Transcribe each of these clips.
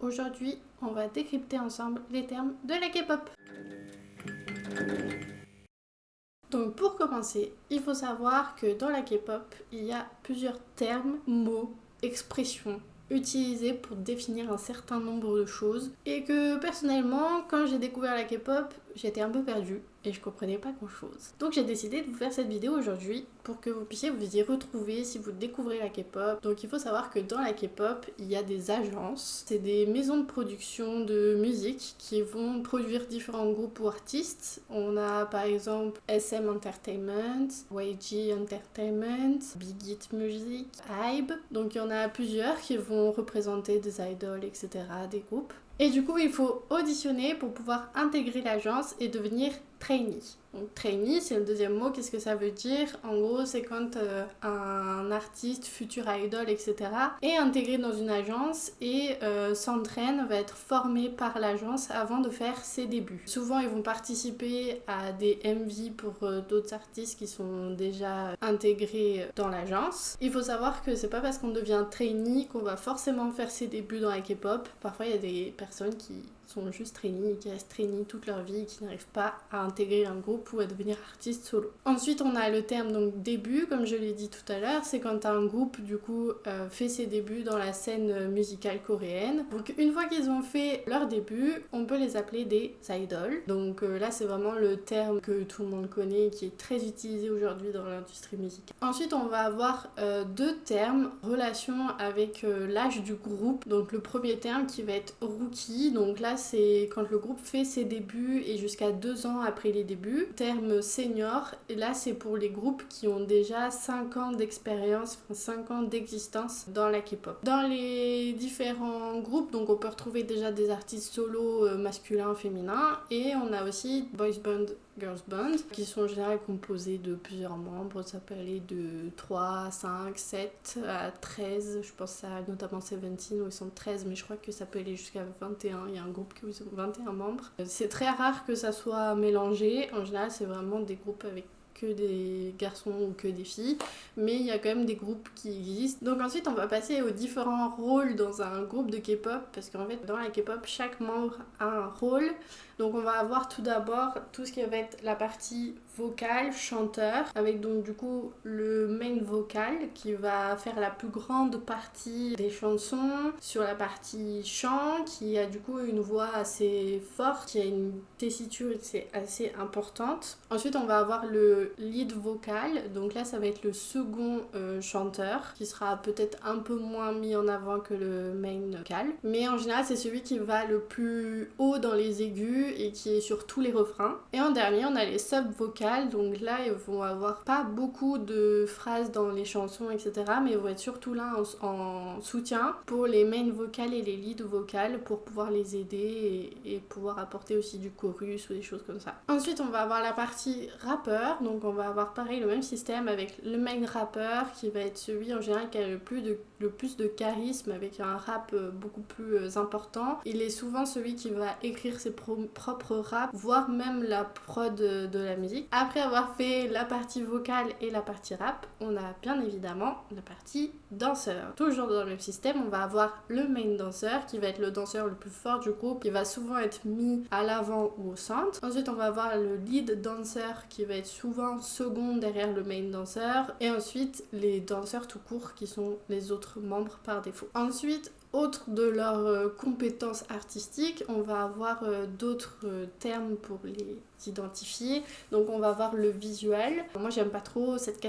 Aujourd'hui, on va décrypter ensemble les termes de la K-pop. Donc pour commencer, il faut savoir que dans la K-pop, il y a plusieurs termes, mots, expressions utilisés pour définir un certain nombre de choses et que personnellement, quand j'ai découvert la K-pop, j'étais un peu perdue et je comprenais pas grand chose. Donc j'ai décidé de vous faire cette vidéo aujourd'hui pour que vous puissiez vous y retrouver si vous découvrez la K-pop. Donc il faut savoir que dans la K-pop, il y a des agences, c'est des maisons de production de musique qui vont produire différents groupes ou artistes. On a par exemple SM Entertainment, YG Entertainment, Big Hit Music, Hybe. Donc il y en a plusieurs qui vont représenter des idoles, etc., des groupes. Et du coup, il faut auditionner pour pouvoir intégrer l'agence et devenir trainee. Donc trainee, c'est le deuxième mot. Qu'est-ce que ça veut dire? En gros, c'est quand un artiste, futur idol, etc. est intégré dans une agence et s'entraîne, va être formé par l'agence avant de faire ses débuts. Souvent, ils vont participer à des MV pour d'autres artistes qui sont déjà intégrés dans l'agence. Il faut savoir que c'est pas parce qu'on devient trainee qu'on va forcément faire ses débuts dans la K-pop. Parfois, il y a des personnes qui sont juste trainee et qui restent trainee toute leur vie et qui n'arrivent pas à intégrer un groupe ou à devenir artiste solo. Ensuite, on a le terme donc début, comme je l'ai dit tout à l'heure, c'est quand un groupe du coup fait ses débuts dans la scène musicale coréenne. Donc une fois qu'ils ont fait leur début, on peut les appeler des idoles. Donc là, c'est vraiment le terme que tout le monde connaît et qui est très utilisé aujourd'hui dans l'industrie musicale. Ensuite, on va avoir deux termes, relation avec l'âge du groupe. Donc le premier terme qui va être rookie, donc là c'est quand le groupe fait ses débuts et jusqu'à 2 ans après les débuts. Terme senior, et là c'est pour les groupes qui ont déjà 5 ans d'expérience, 5 ans d'existence dans la K-pop. Dans les différents groupes, donc on peut retrouver déjà des artistes solo masculins, féminins, et on a aussi boys band, girls band, qui sont en général composés de plusieurs membres. Ça peut aller de 3, 5, 7 à 13, je pense à notamment Seventeen où ils sont 13, mais je crois que ça peut aller jusqu'à 21, il y a un groupe qui ont 21 membres. C'est très rare que ça soit mélangé, en général c'est vraiment des groupes avec que des garçons ou que des filles, mais il y a quand même des groupes qui existent. Donc ensuite on va passer aux différents rôles dans un groupe de K-pop, parce qu'en fait dans la K-pop chaque membre a un rôle. Donc on va avoir tout d'abord tout ce qui va être la partie vocale, chanteur, avec donc du coup le main vocal qui va faire la plus grande partie des chansons. Sur la partie chant, qui a du coup une voix assez forte, qui a une tessiture assez importante. Ensuite on va avoir le lead vocal, donc là ça va être le second chanteur, qui sera peut-être un peu moins mis en avant que le main vocal, mais en général c'est celui qui va le plus haut dans les aigus et qui est sur tous les refrains. Et en dernier on a les sub-vocales, donc là ils vont avoir pas beaucoup de phrases dans les chansons, etc., mais ils vont être surtout là en soutien pour les main vocales et les lead vocales pour pouvoir les aider et pouvoir apporter aussi du chorus ou des choses comme ça. Ensuite on va avoir la partie rappeur, donc on va avoir pareil le même système avec le main rappeur qui va être celui en général qui a le plus de charisme, avec un rap beaucoup plus important. Il est souvent celui qui va écrire ses propres raps, voire même la prod de la musique. Après avoir fait la partie vocale et la partie rap, on a bien évidemment la partie danseur. Toujours dans le même système, on va avoir le main danseur qui va être le danseur le plus fort du groupe, qui va souvent être mis à l'avant ou au centre. Ensuite on va avoir le lead danseur qui va être souvent second derrière le main danseur, et ensuite les danseurs tout court qui sont les autres membres par défaut. Ensuite, autre de leurs compétences artistiques, on va avoir d'autres termes pour les identifier. Donc on va avoir le visuel. Moi j'aime pas trop cette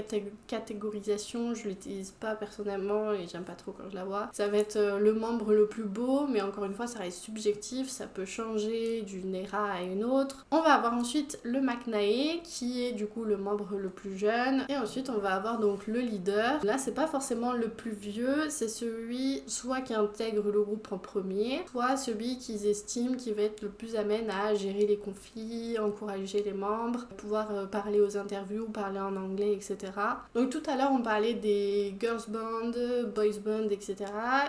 catégorisation, je l'utilise pas personnellement et j'aime pas trop quand je la vois. Ça va être le membre le plus beau, mais encore une fois ça reste subjectif, ça peut changer d'une era à une autre. On va avoir ensuite le maknae qui est du coup le membre le plus jeune, et ensuite on va avoir donc le leader. Là c'est pas forcément le plus vieux, c'est celui soit qui intègre le groupe en premier, soit celui qu'ils estiment qui va être le plus amène à gérer les conflits, encourager encourager les membres, pouvoir parler aux interviews, parler en anglais, etc. Donc tout à l'heure on parlait des girls band, boys band, etc.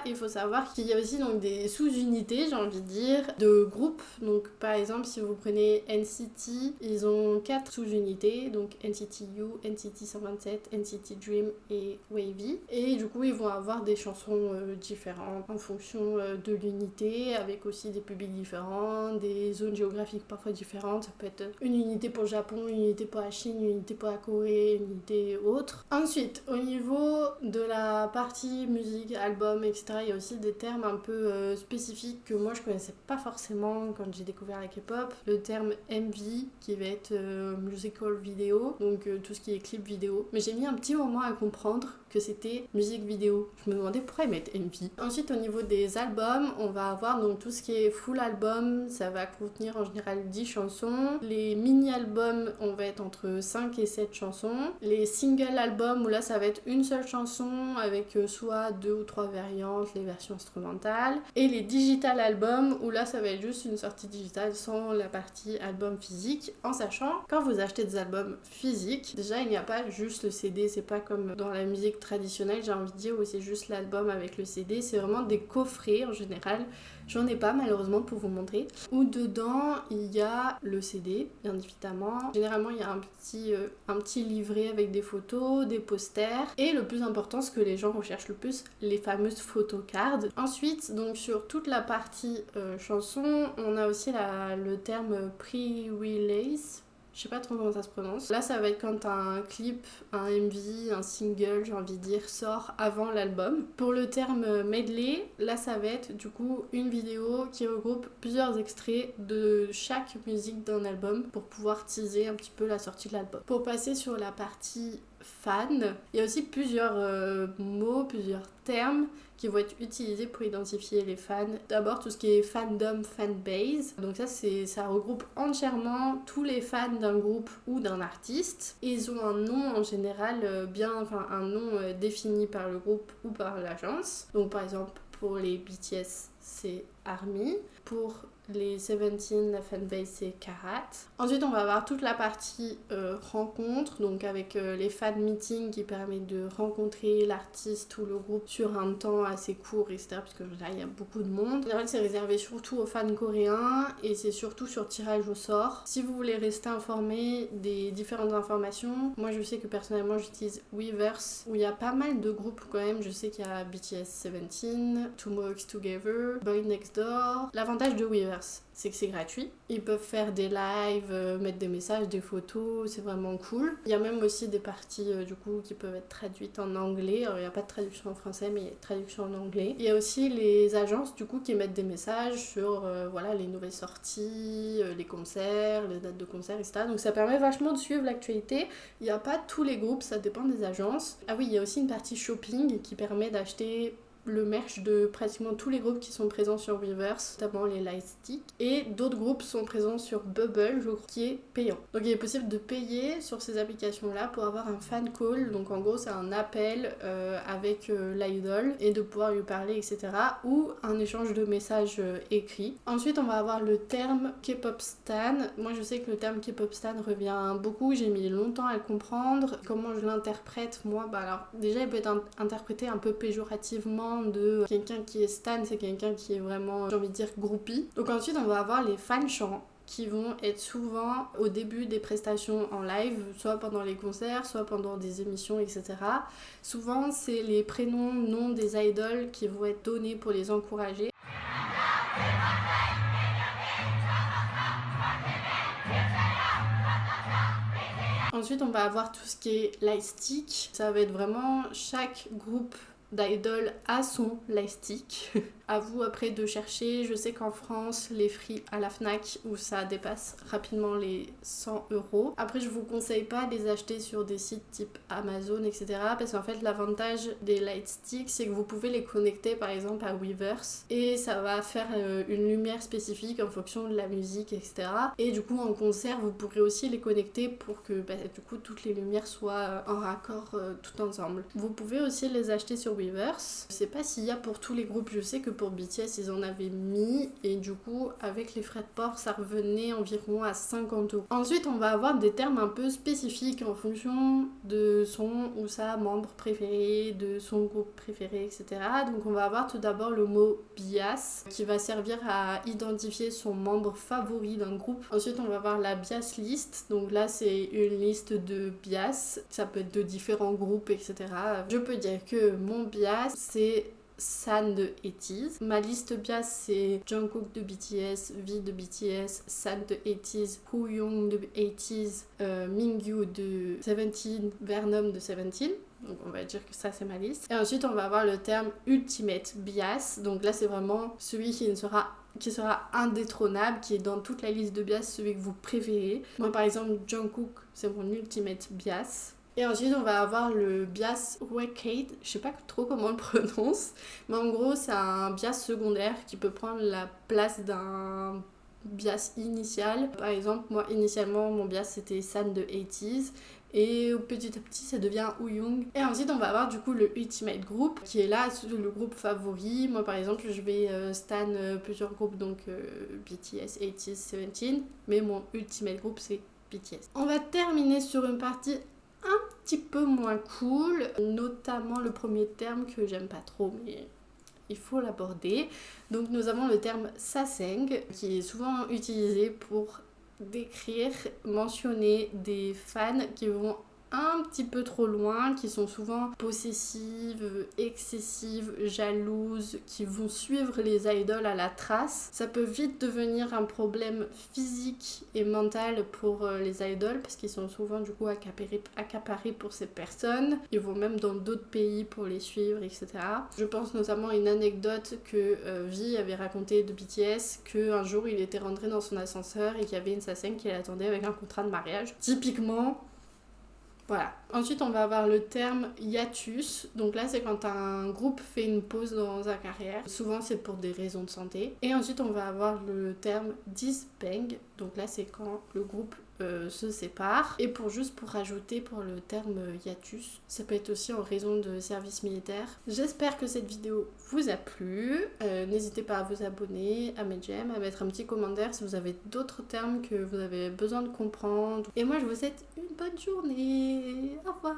Il faut savoir qu'il y a aussi donc des sous-unités, j'ai envie de dire, de groupes. Donc par exemple si vous prenez NCT, ils ont 4 sous-unités, donc NCT U, NCT 127, NCT Dream et Wavy. Et du coup ils vont avoir des chansons différentes en fonction de l'unité, avec aussi des publics différents, des zones géographiques parfois différentes. Ça peut être une unité pour le Japon, une unité pour la Chine, une unité pour la Corée, une unité autre. Ensuite, au niveau de la partie musique, album, etc., il y a aussi des termes un peu spécifiques que moi je connaissais pas forcément quand j'ai découvert la K-pop. Le terme MV qui va être musical video, donc tout ce qui est clip vidéo. Mais j'ai mis un petit moment à comprendre que c'était musique vidéo. Je me demandais pourquoi ils mettent MV. Ensuite, au niveau des albums, on va avoir donc tout ce qui est full album, ça va contenir en général 10 chansons. Les mini-albums, on va être entre 5 et 7 chansons. Les single albums, où là ça va être une seule chanson avec soit 2 ou 3 variantes, les versions instrumentales. Et les digital albums, où là ça va être juste une sortie digitale sans la partie album physique, en sachant quand vous achetez des albums physiques, déjà il n'y a pas juste le CD, c'est pas comme dans la musique traditionnelle, j'ai envie de dire, où c'est juste l'album avec le CD, c'est vraiment des coffrets en général. J'en ai pas malheureusement pour vous montrer. Où dedans il y a le CD, bien évidemment. Généralement il y a un petit livret avec des photos, des posters. Et le plus important, ce que les gens recherchent le plus, les fameuses photocards. Ensuite, donc sur toute la partie chanson, on a aussi le terme pre-release. Je sais pas trop comment ça se prononce. Là, ça va être quand un clip, un MV, un single, j'ai envie de dire, sort avant l'album. Pour le terme medley, là, ça va être du coup une vidéo qui regroupe plusieurs extraits de chaque musique d'un album pour pouvoir teaser un petit peu la sortie de l'album. Pour passer sur la partie fan, il y a aussi plusieurs mots, plusieurs termes qui vont être utilisés pour identifier les fans. D'abord tout ce qui est fandom, fanbase. Donc ça regroupe entièrement tous les fans d'un groupe ou d'un artiste. Et ils ont un nom en général un nom défini par le groupe ou par l'agence. Donc par exemple pour les BTS c'est ARMY. Pour les 17, la fanbase c'est Karat. Ensuite on va avoir toute la partie rencontre, donc avec les fan meetings qui permettent de rencontrer l'artiste ou le groupe sur un temps assez court, etc. Parce que là il y a beaucoup de monde. En général c'est réservé surtout aux fans coréens et c'est surtout sur tirage au sort. Si vous voulez rester informé des différentes informations, moi je sais que personnellement j'utilise Weverse où il y a pas mal de groupes quand même. Je sais qu'il y a BTS 17, Tomorrow X Together, Boy Next Door. L'avantage de Weverse, c'est que c'est gratuit. Ils peuvent faire des lives, mettre des messages, des photos, c'est vraiment cool. Il y a même aussi des parties du coup qui peuvent être traduites en anglais. Alors il n'y a pas de traduction en français, mais il y a de traduction en anglais. Il y a aussi les agences du coup qui mettent des messages sur les nouvelles sorties, les concerts, les dates de concerts, etc. Donc ça permet vachement de suivre l'actualité. Il n'y a pas tous les groupes, ça dépend des agences. Ah oui, il y a aussi une partie shopping qui permet d'acheter le merch de pratiquement tous les groupes qui sont présents sur Weverse, notamment les Lightstick, et d'autres groupes sont présents sur Bubble, je crois, qui est payant. Donc il est possible de payer sur ces applications-là pour avoir un fan call, donc en gros c'est un appel avec l'idol et de pouvoir lui parler, etc. ou un échange de messages écrits. Ensuite on va avoir le terme K-pop stan. Moi je sais que le terme K-pop stan revient beaucoup, j'ai mis longtemps à le comprendre. Comment je l'interprète, moi, alors déjà il peut être interprété un peu péjorativement de quelqu'un qui est stan, c'est quelqu'un qui est vraiment, j'ai envie de dire, groupie. Donc ensuite on va avoir les fans chants qui vont être souvent au début des prestations en live, soit pendant les concerts, soit pendant des émissions, etc. Souvent c'est les prénoms, noms des idoles qui vont être donnés pour les encourager. Ensuite on va avoir tout ce qui est lightstick, ça va être vraiment chaque groupe d'idol a son lightstick. À vous après de chercher. Je sais qu'en France, les prix à la Fnac où ça dépasse rapidement les 100€. Après, je vous conseille pas de les acheter sur des sites type Amazon, etc. Parce qu'en fait, l'avantage des lightsticks, c'est que vous pouvez les connecter par exemple à Weverse et ça va faire une lumière spécifique en fonction de la musique, etc. Et du coup, en concert, vous pourrez aussi les connecter pour que du coup toutes les lumières soient en raccord tout ensemble. Vous pouvez aussi les acheter sur Weverse. Je sais pas s'il y a pour tous les groupes. Je sais que pour BTS ils en avaient mis et du coup avec les frais de port ça revenait environ à 50 €. Ensuite on va avoir des termes un peu spécifiques en fonction de son ou sa membre préféré, de son groupe préféré, etc. Donc on va avoir tout d'abord le mot bias qui va servir à identifier son membre favori d'un groupe. Ensuite on va avoir la bias list, donc là c'est une liste de bias, ça peut être de différents groupes, etc. Je peux dire que mon bias c'est San de ATEEZ. Ma liste bias c'est Jungkook de BTS, V de BTS, San de ATEEZ, Wooyoung de ATEEZ, Mingyu de Seventeen, Venom de Seventeen. Donc on va dire que ça c'est ma liste. Et ensuite on va avoir le terme Ultimate Bias. Donc là c'est vraiment celui qui sera indétrônable, qui est dans toute la liste de bias, celui que vous préférez. Moi par exemple Jungkook c'est mon Ultimate Bias. Et ensuite on va avoir le bias Recade, je sais pas trop comment on le prononce, mais en gros c'est un bias secondaire qui peut prendre la place d'un bias initial. Par exemple moi initialement mon bias c'était San de ATEEZ et petit à petit ça devient Wooyoung. Et ensuite on va avoir du coup le Ultimate Group qui est là le groupe favori. Moi par exemple je vais stan plusieurs groupes, donc BTS, ATEEZ, Seventeen, mais mon Ultimate Group c'est BTS. On va terminer sur une partie un petit peu moins cool, notamment le premier terme que j'aime pas trop mais il faut l'aborder. Donc nous avons le terme saseng qui est souvent utilisé pour décrire, mentionner des fans qui vont un petit peu trop loin, qui sont souvent possessives, excessives, jalouses, qui vont suivre les idoles à la trace. Ça peut vite devenir un problème physique et mental pour les idoles parce qu'ils sont souvent du coup accaparés pour ces personnes. Ils vont même dans d'autres pays pour les suivre, etc. Je pense notamment à une anecdote que V avait racontée de BTS, qu'un jour il était rentré dans son ascenseur et qu'il y avait une saseng qui l'attendait avec un contrat de mariage. Typiquement, voilà. Ensuite, on va avoir le terme hiatus. Donc là, c'est quand un groupe fait une pause dans sa carrière. Souvent, c'est pour des raisons de santé. Et ensuite, on va avoir le terme disband. Donc là, c'est quand le groupe se sépare. Et pour rajouter pour le terme hiatus, ça peut être aussi en raison de service militaire. J'espère que cette vidéo vous a plu. N'hésitez pas à vous abonner, à mettre j'aime, à mettre un petit commentaire si vous avez d'autres termes que vous avez besoin de comprendre. Et moi, je vous souhaite une bonne journée. Au revoir.